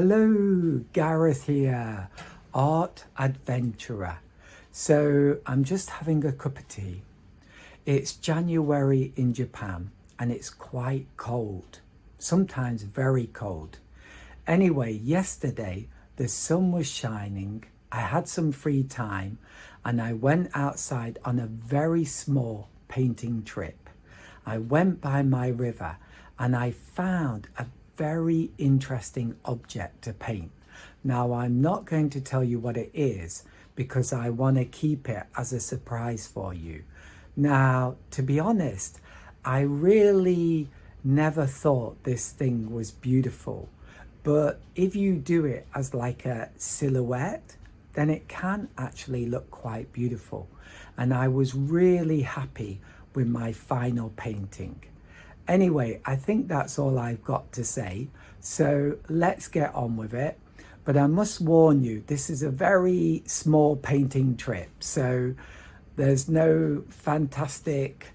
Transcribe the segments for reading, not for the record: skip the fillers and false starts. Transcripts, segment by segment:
Hello, Gareth here, art adventurer. So I'm just having a cup of tea. It's January in Japan and it's quite cold, sometimes very cold. Anyway, yesterday the sun was shining, I had some free time and I went outside on a very small painting trip. I went by my river and I found a very interesting object to paint. Now, I'm not going to tell you what it is because I want to keep it as a surprise for you. Now, to be honest, I really never thought this thing was beautiful, but if you do it as like a silhouette, then it can actually look quite beautiful. And I was really happy with my final painting. Anyway, I think that's all I've got to say. So let's get on with it. But I must warn you, this is a very small painting trip. So there's no fantastic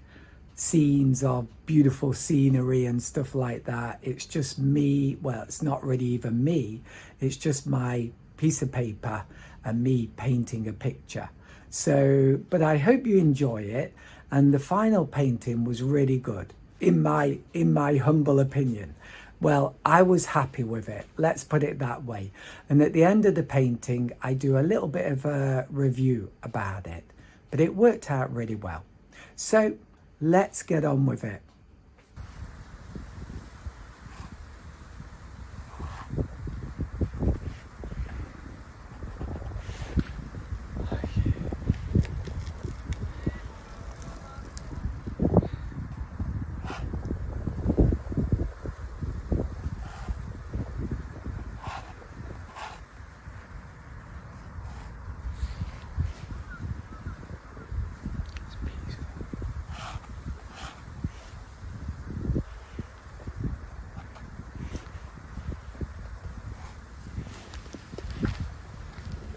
scenes of beautiful scenery and stuff like that. It's just me. Well, it's not really even me. It's just my piece of paper and me painting a picture. So, but I hope you enjoy it. And the final painting was really good. In my humble opinion. Well, I was happy with it, let's put it that way. And at the end of the painting, I do a little bit of a review about it, but it worked out really well. So let's get on with it.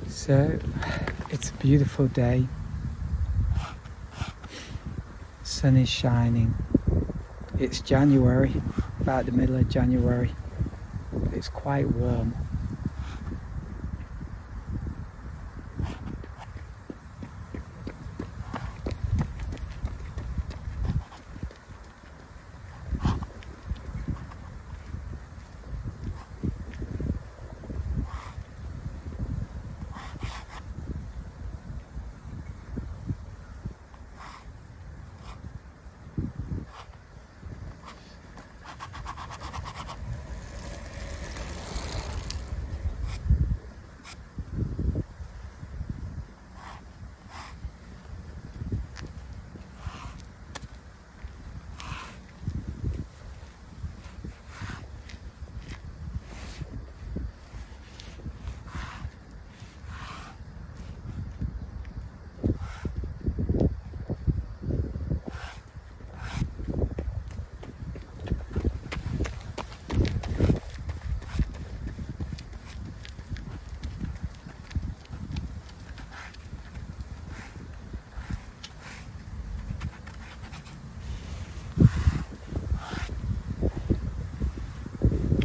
So it's a beautiful day, sun is shining, it's January, about the middle of January, but it's quite warm.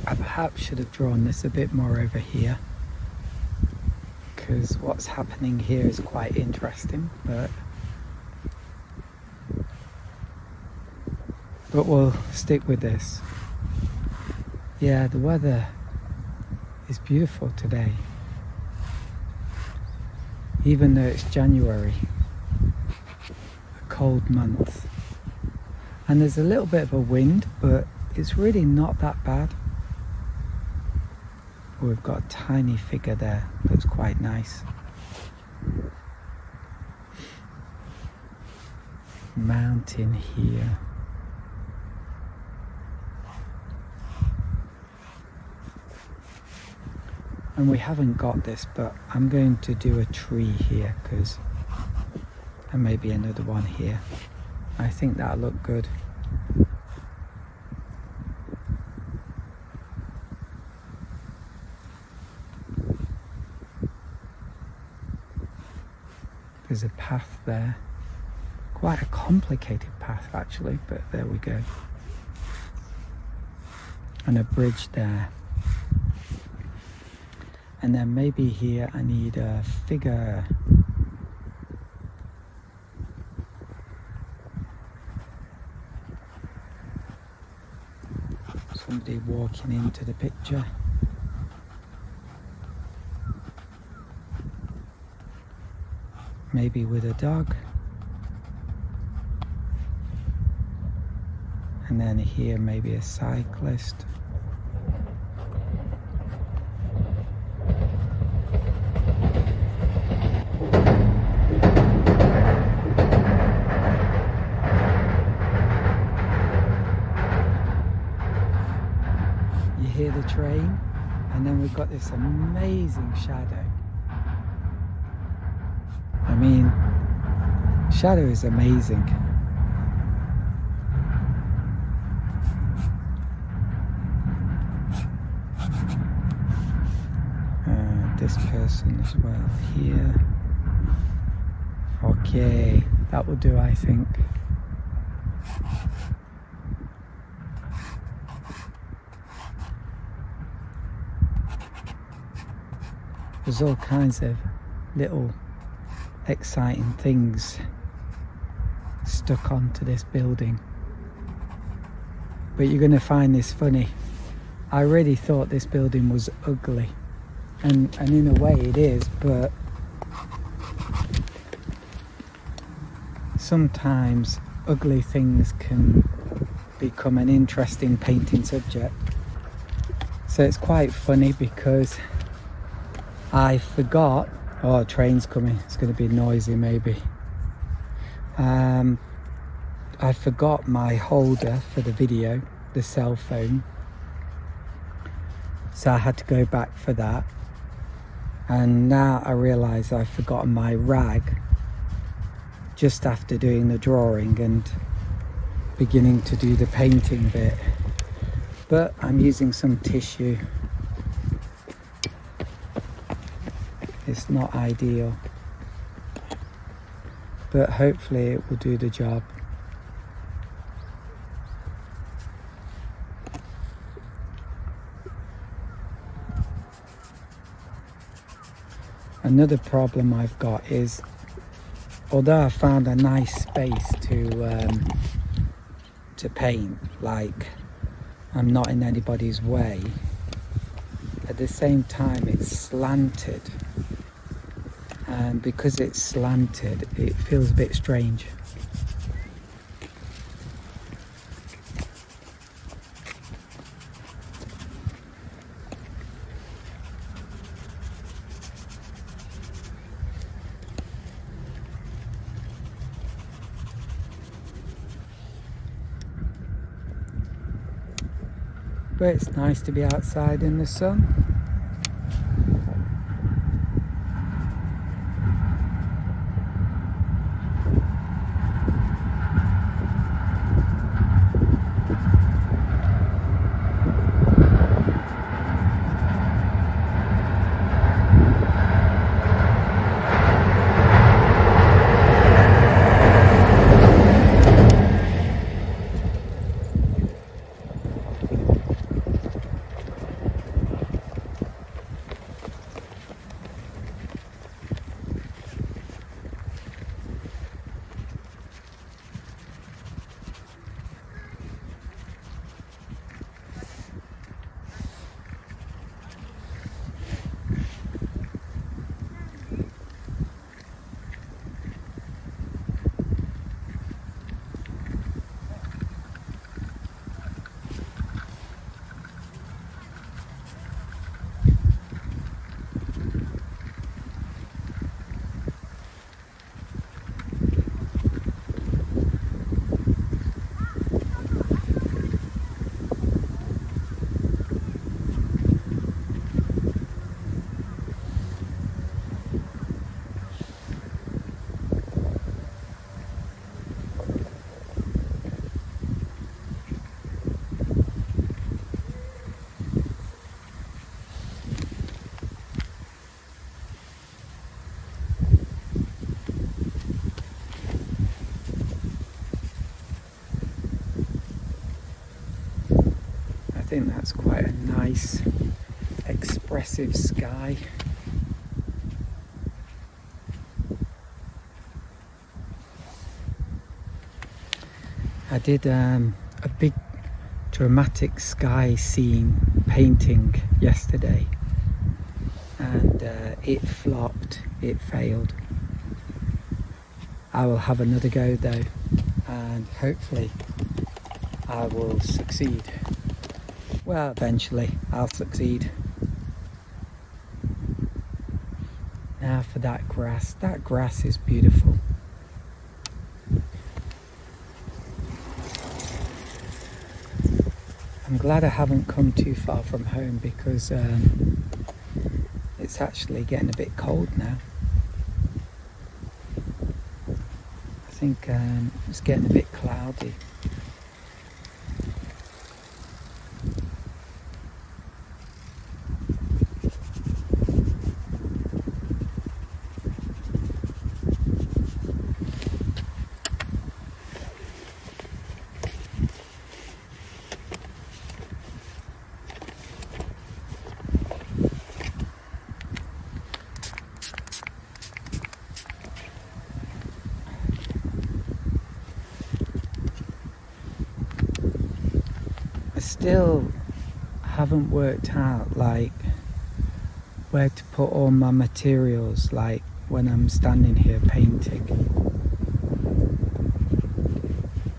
I perhaps should have drawn this a bit more over here because what's happening here is quite interesting, but we'll stick with this. Yeah, the weather is beautiful today, even though it's January, a cold month, and there's a little bit of a wind, but it's really not that bad. We've got a tiny figure there, looks quite nice. Mountain here. And we haven't got this, but I'm going to do a tree here and maybe another one here. I think that'll look good. There's a path there, quite a complicated path actually, but there we go. And a bridge there. And then maybe here I need a figure. Somebody walking into the picture. Maybe with a dog. And then here maybe a cyclist. You hear the train, and then we've got this amazing shadow. I mean, shadow is amazing. This person as well here. Okay, that will do, I think. There's all kinds of little exciting things stuck onto this building, but you're going to find this funny. I really thought this building was ugly, and in a way it is, but sometimes ugly things can become an interesting painting subject. So it's quite funny because I forgot. Oh, a train's coming. It's going to be noisy maybe. I forgot my holder for the video, the cell phone. So I had to go back for that. And now I realise I've forgotten my rag just after doing the drawing and beginning to do the painting bit. But I'm using some tissue. It's not ideal, but hopefully it will do the job. Another problem I've got is, although I found a nice space to paint, like I'm not in anybody's way, at the same time it's slanted. And because it's slanted, it feels a bit strange. But it's nice to be outside in the sun. I think that's quite a nice, expressive sky. I did a big dramatic sky scene painting yesterday, and it flopped, it failed. I will have another go though, and hopefully I will succeed. Well, eventually I'll succeed. Now for that grass. That grass is beautiful. I'm glad I haven't come too far from home because it's actually getting a bit cold now. I think it's getting a bit cloudy. Still haven't worked out like where to put all my materials, like when I'm standing here painting.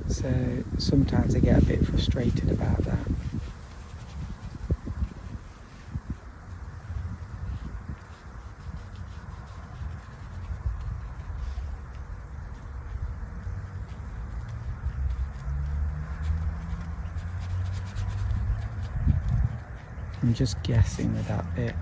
So sometimes I get a bit frustrated about that. I'm just guessing with that bit.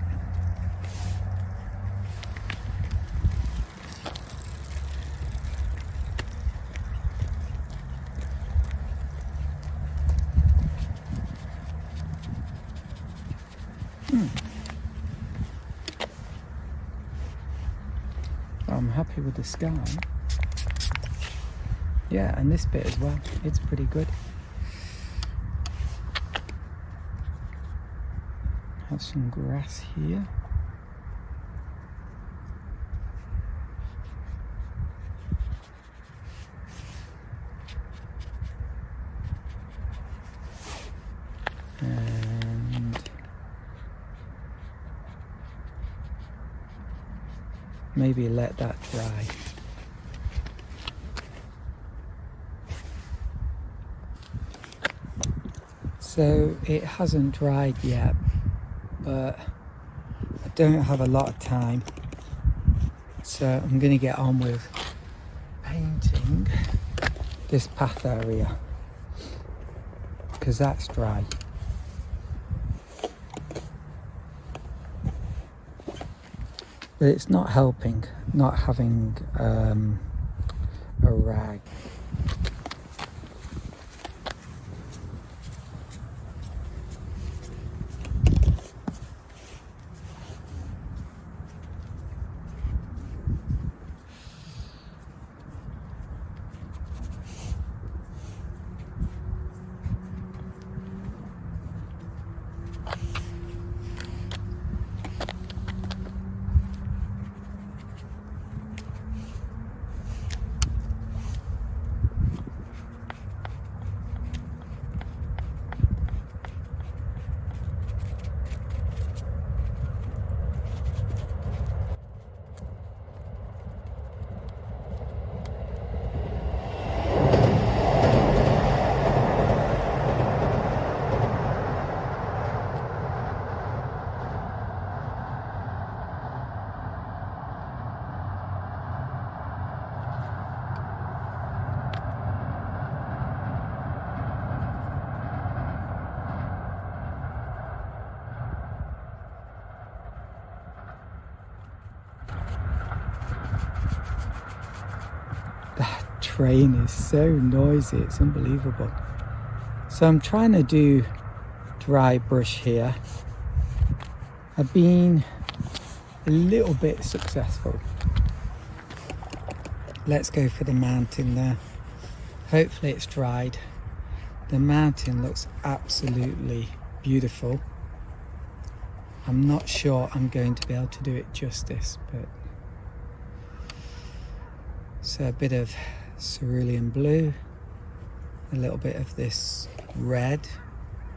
I'm happy with the sky. Yeah, and this bit as well. It's pretty good. Have some grass here. And maybe let that dry. So it hasn't dried yet, but I don't have a lot of time, so I'm going to get on with painting this path area because that's dry. But it's not helping not having a rag. Train is so noisy, it's unbelievable. So I'm trying to do dry brush here. I've been a little bit successful. Let's go for the mountain there. Hopefully it's dried. The mountain looks absolutely beautiful. I'm not sure I'm going to be able to do it justice, but so a bit of cerulean blue a little bit of this red.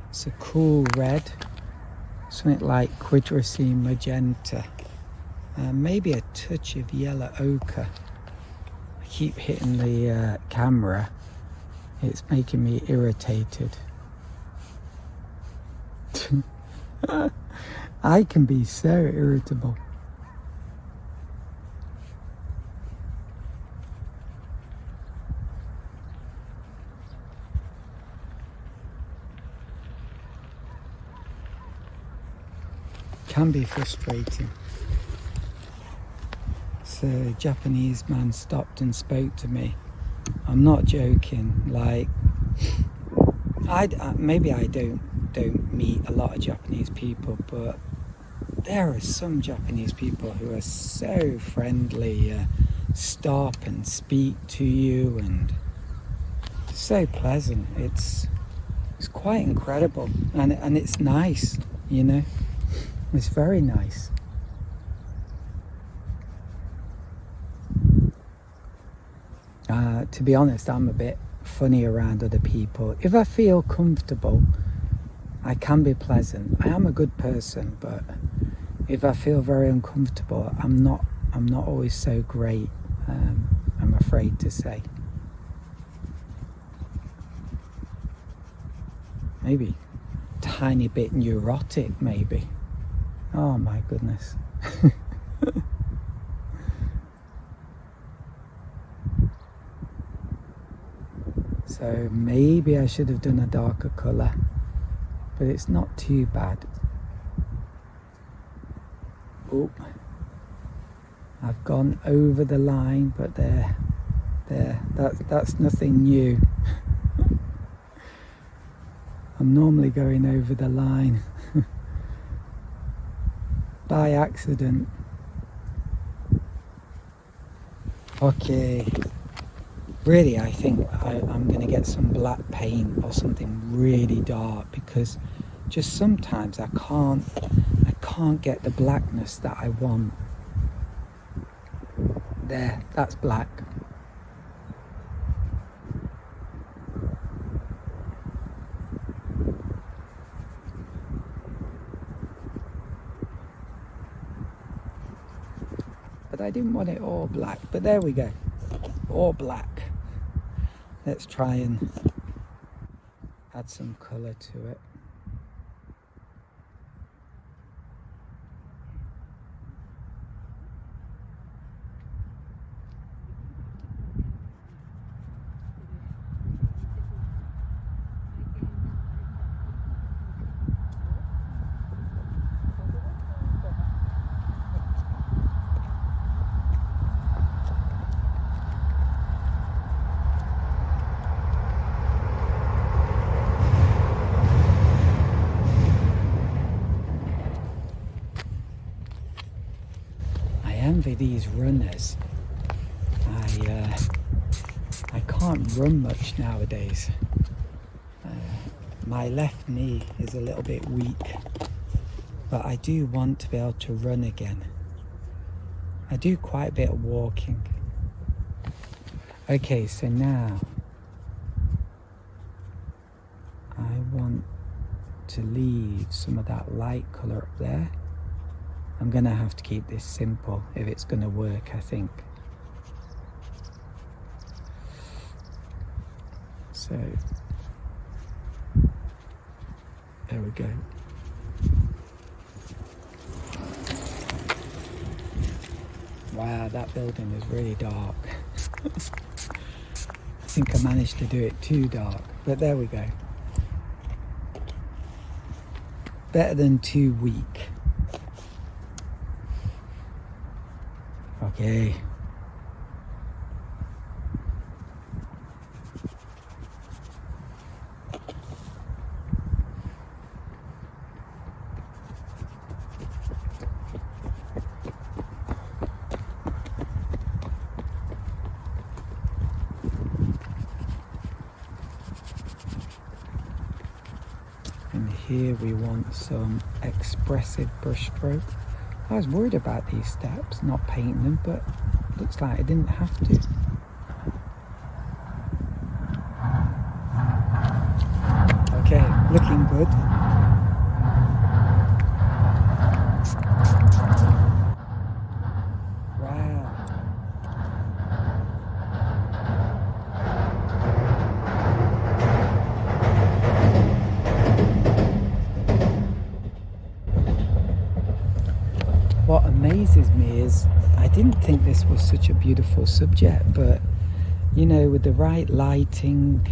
It's a cool red, something like quidrocene magenta, maybe a touch of yellow ochre. I keep hitting the camera, it's making me irritated. I can be so irritable. Can be frustrating. So a Japanese man stopped and spoke to me. I'm not joking. Like, maybe I don't meet a lot of Japanese people, but there are some Japanese people who are so friendly, stop and speak to you, and so pleasant. It's quite incredible, and it's nice, you know. It's very nice. To be honest, I'm a bit funny around other people. If I feel comfortable, I can be pleasant. I am a good person, but if I feel very uncomfortable, I'm not always so great, I'm afraid to say. Maybe a tiny bit neurotic, maybe. Oh my goodness. So maybe I should have done a darker colour, but it's not too bad. Oh, I've gone over the line, but that's nothing new. I'm normally going over the line by accident. Okay. Really, I think I'm going to get some black paint or something really dark, because just sometimes I can't get the blackness that I want. There, that's black. But I didn't want it all black, but there we go, all black. Let's try and add some colour to it. Envy these runners. I can't run much nowadays. My left knee is a little bit weak, but I do want to be able to run again. I do quite a bit of walking. Okay, so now I want to leave some of that light colour up there. I'm going to have to keep this simple if it's going to work, I think. So, there we go. Wow, that building is really dark. I think I managed to do it too dark, but there we go. Better than too weak. Okay. And here we want some expressive brushstroke. I was worried about these steps, not painting them, but looks like I didn't have to. what amazes me is I didn't think this was such a beautiful subject, but you know, with the right lighting,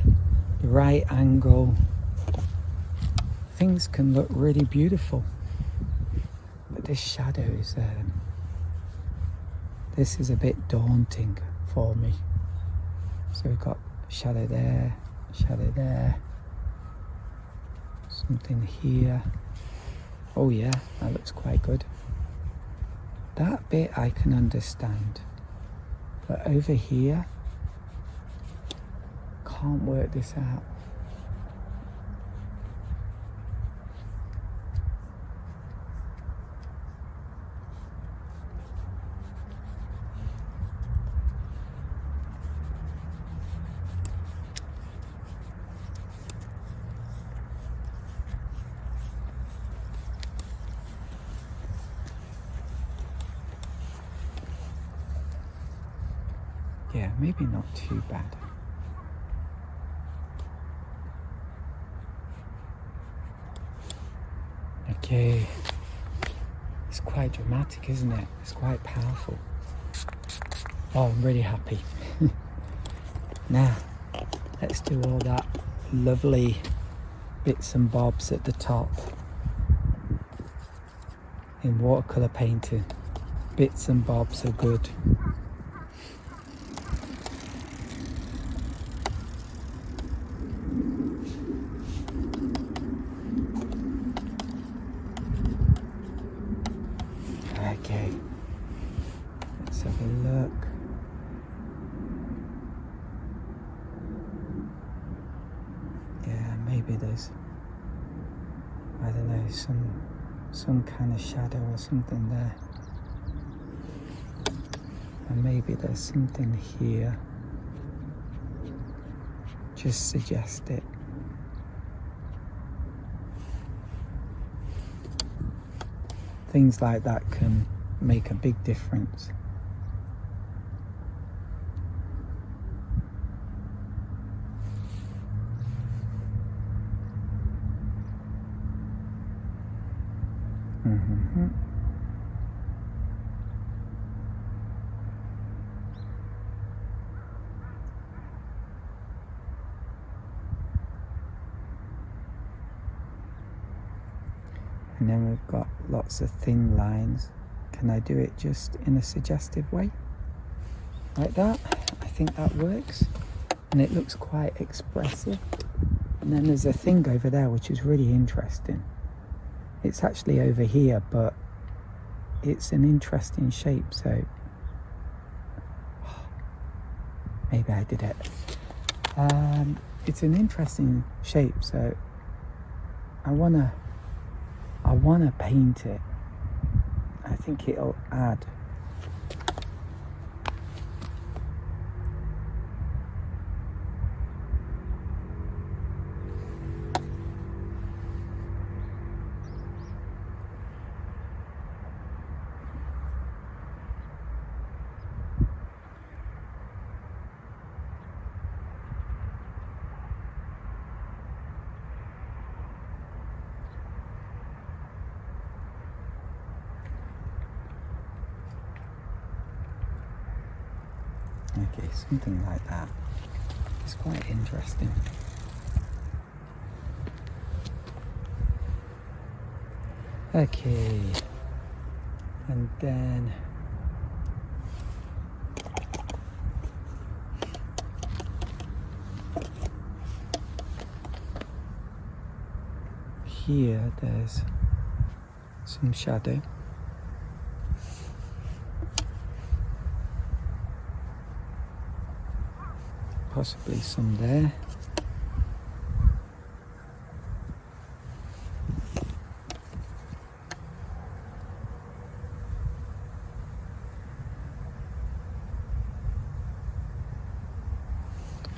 the right angle, things can look really beautiful. But this shadow is this is a bit daunting for me. So we've got shadow there, something here. Oh yeah, that looks quite good. That bit I can understand, but over here, can't work this out. Yeah, maybe not too bad. Okay, it's quite dramatic, isn't it? It's quite powerful. Oh, I'm really happy. Now, let's do all that lovely bits and bobs at the top. In watercolor painting, bits and bobs are good. Okay, let's have a look. Yeah, maybe there's, I don't know, some kind of shadow or something there. And maybe there's something here. Just suggest it. Things like that can make a big difference. Mm-hmm. And then we've got lots of thin lines. Can I do it just in a suggestive way? Like that? I think that works. And it looks quite expressive. And then there's a thing over there which is really interesting. It's actually over here, but it's an interesting shape, so maybe I did it. It's an interesting shape, so I wanna paint it. I think it'll add. Okay, something like that. It's quite interesting. Okay, and then here there's some shadow. Possibly some there.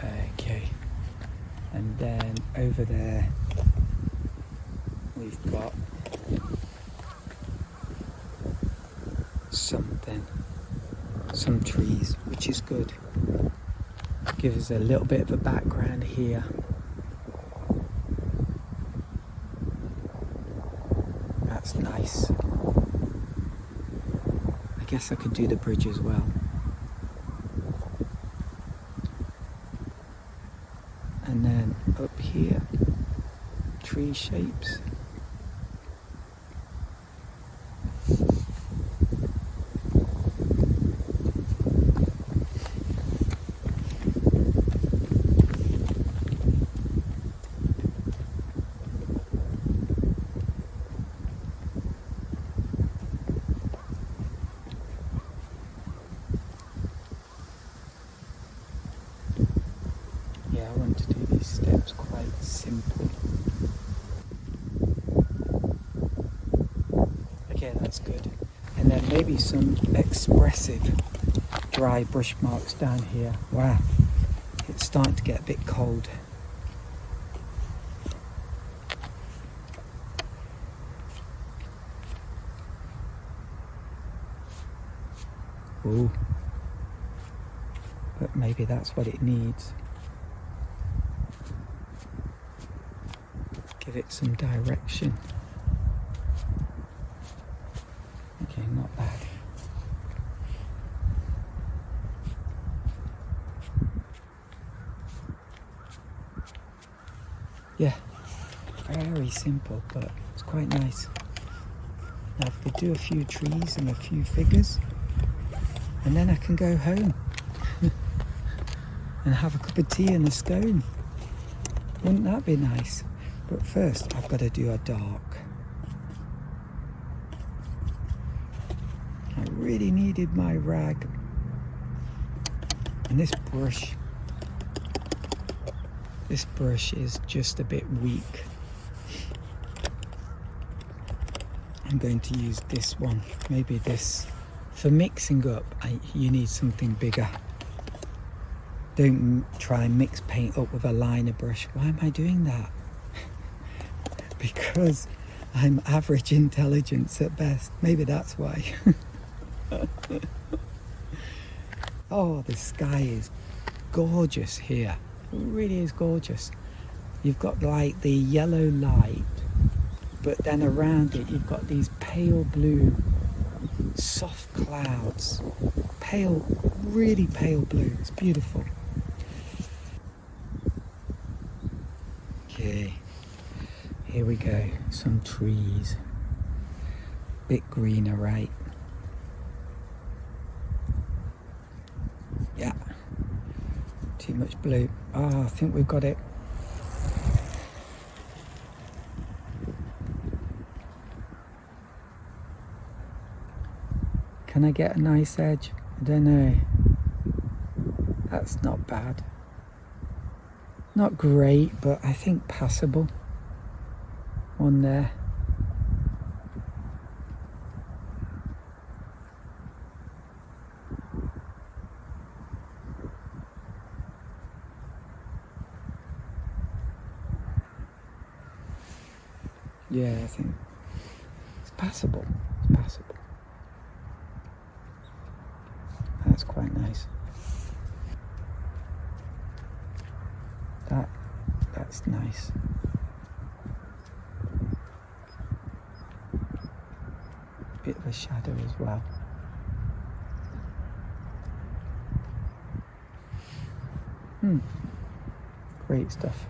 Okay, and then over there we've got some trees, which is good. Gives us a little bit of a background here. That's nice. guess I could do the bridge as well. And then up here, tree shapes. Yeah, I want to do these steps quite simple. Okay, that's good. And then maybe some expressive dry brush marks down here. Wow, it's starting to get a bit cold. Ooh, but maybe that's what it needs. Give it some direction. Okay, not bad. Yeah, very simple, but it's quite nice. Now I could do a few trees and a few figures, and then I can go home and have a cup of tea and a scone. Wouldn't that be nice? But first, I've got to do a dark. I really needed my rag. And this brush is just a bit weak. I'm going to use this one, maybe this. For mixing up, you need something bigger. Don't try and mix paint up with a liner brush. Why am I doing that? Because I'm average intelligence at best. Maybe that's why. Oh, the sky is gorgeous here. It really is gorgeous. You've got like the yellow light, but then around it you've got these pale blue soft clouds. Pale, really pale blue. It's beautiful. Okay, here we go. Some trees. Bit greener, right? Yeah. Too much blue. Oh, I think we've got it. Can I get a nice edge? I don't know. That's not bad. Not great, but I think passable. One there. Yeah, I think it's passable. It's passable. That's quite nice. That's nice. Bit of a shadow as well. Great stuff.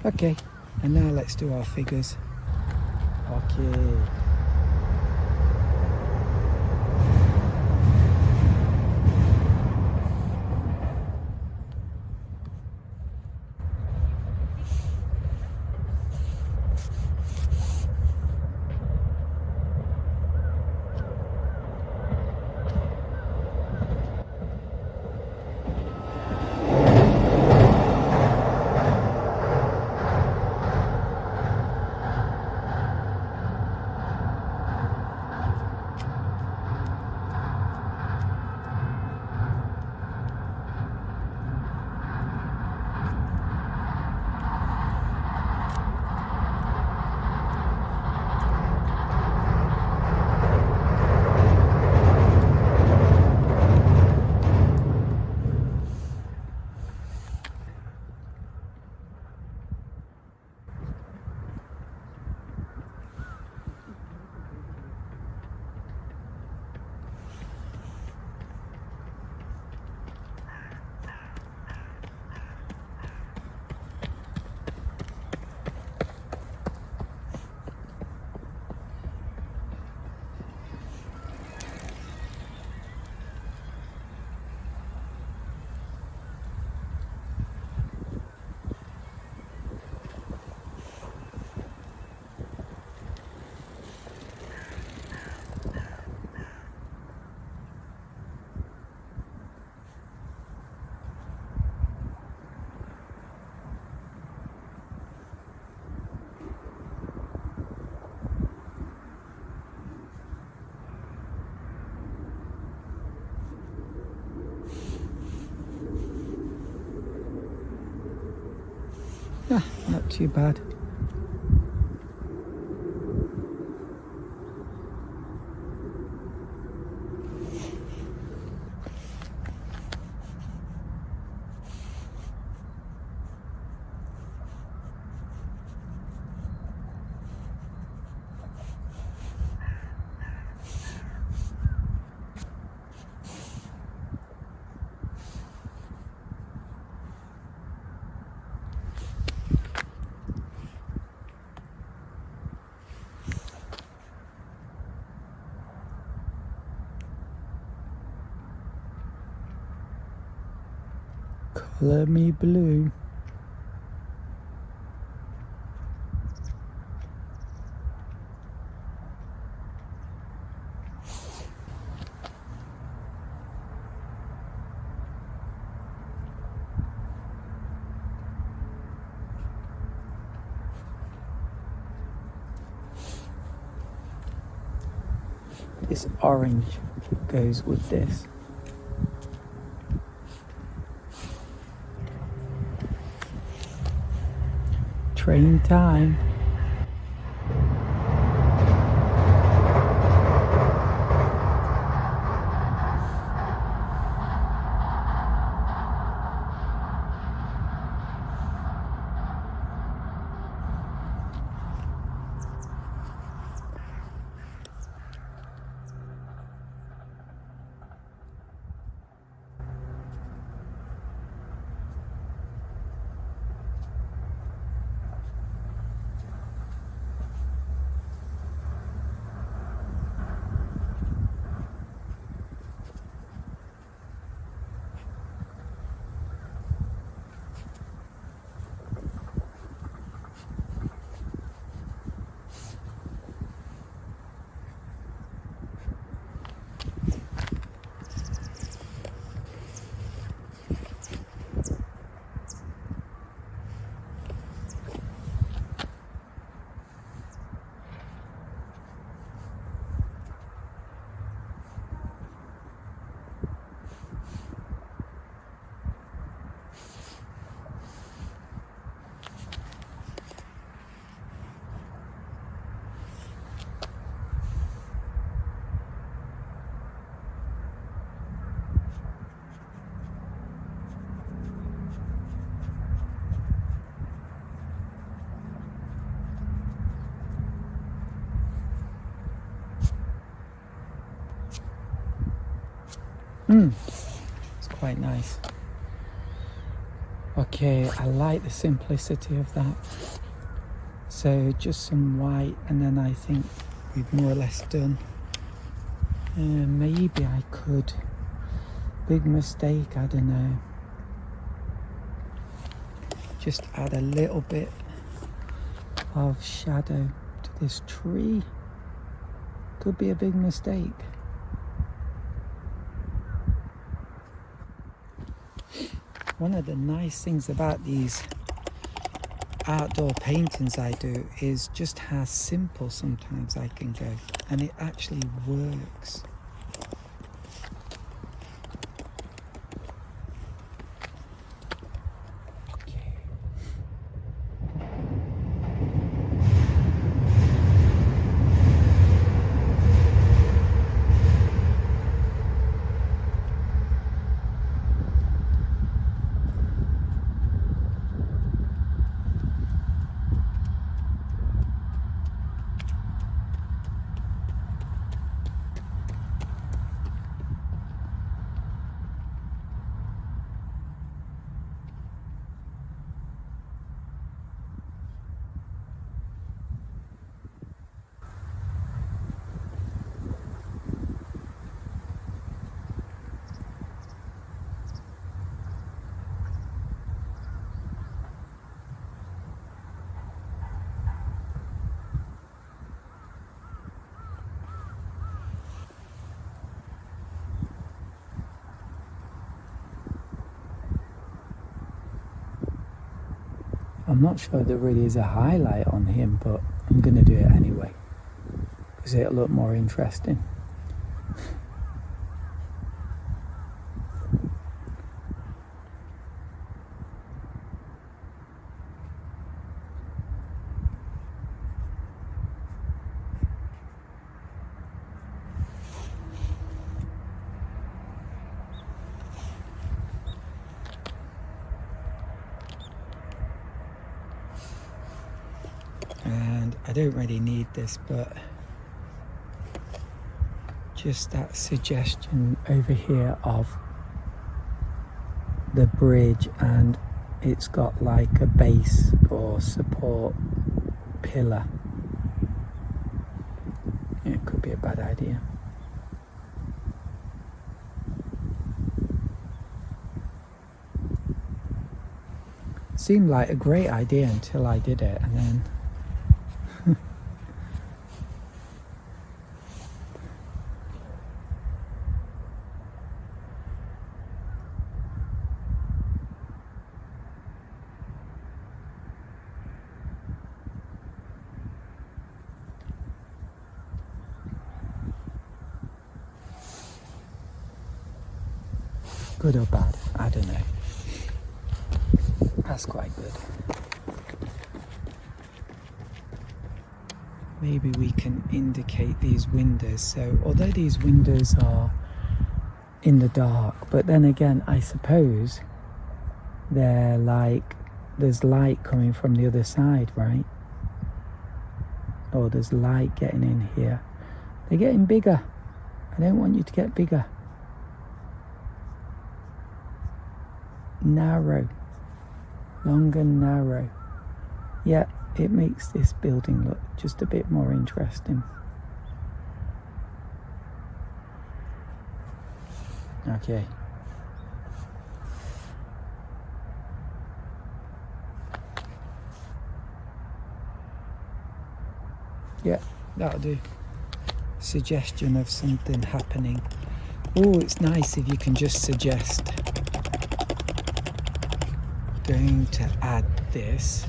Okay, and now let's do our figures. Okay. not too bad. Colour me blue. This orange goes with this. Train time. It's quite nice. Okay, I like the simplicity of that. So just some white, and then I think we've more or less done. Maybe I could, big mistake, I don't know. Just add a little bit of shadow to this tree. Could be a big mistake. One of the nice things about these outdoor paintings I do is just how simple sometimes I can go, and it actually works. I'm not sure there really is a highlight on him, but I'm going to do it anyway because it'll look more interesting. I don't really need this, but just that suggestion over here of the bridge, and it's got like a base or support pillar. It could be a bad idea. Seemed like a great idea until I did it, and then good or bad, I don't know. That's quite good. Maybe we can indicate these windows. So although these windows are in the dark, but then again, I suppose they're like, there's light coming from the other side, right? Or there's light getting in here. They're getting bigger. I don't want you to get bigger. Narrow. Long and narrow. Yeah, it makes this building look just a bit more interesting. Okay. Yeah, that'll do. Suggestion of something happening. Oh, it's nice if you can just suggest. Going to add this,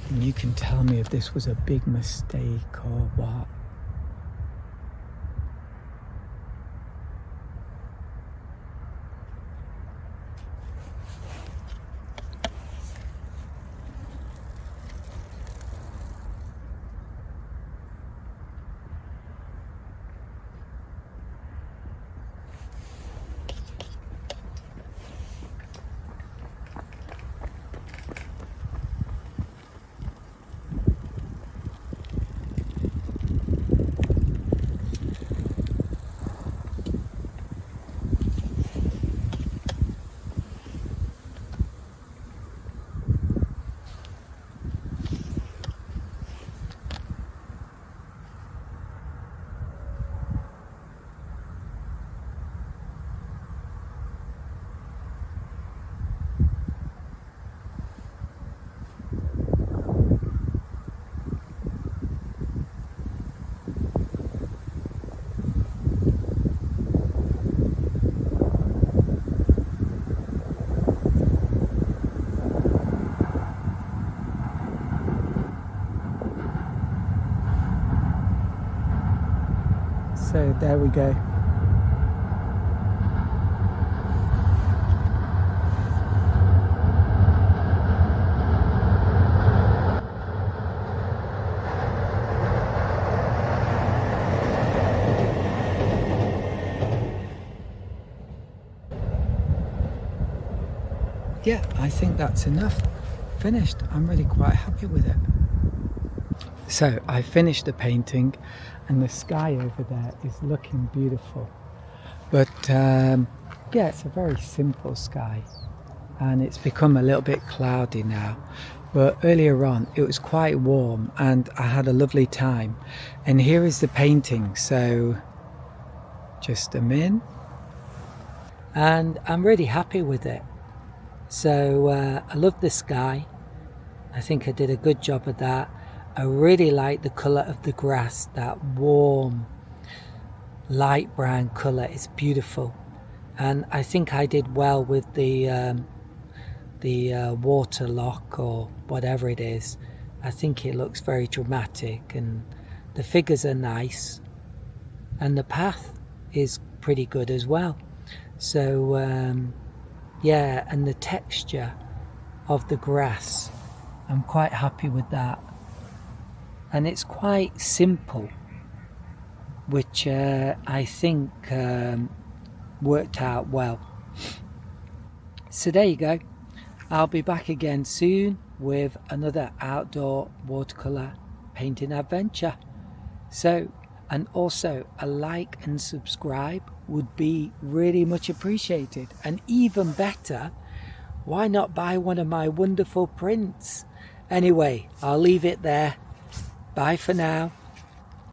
and you can tell me if this was a big mistake or what. So there we go. Yeah, I think that's enough. Finished. I'm really quite happy with it. So I finished the painting, and the sky over there is looking beautiful. But yeah, it's a very simple sky, and it's become a little bit cloudy now. But earlier on it was quite warm and I had a lovely time. And here is the painting. So just a min. And I'm really happy with it. So I love the sky. I think I did a good job of that. I really like the colour of the grass, that warm light brown colour. It's beautiful. And I think I did well with the water lock or whatever it is. I think it looks very dramatic, and the figures are nice, and the path is pretty good as well. So yeah, and the texture of the grass, I'm quite happy with that. And it's quite simple, which I think worked out well. So there you go. I'll be back again soon with another outdoor watercolor painting adventure. So, and also a like and subscribe would be really much appreciated. And even better, why not buy one of my wonderful prints? Anyway, I'll leave it there. Bye for now.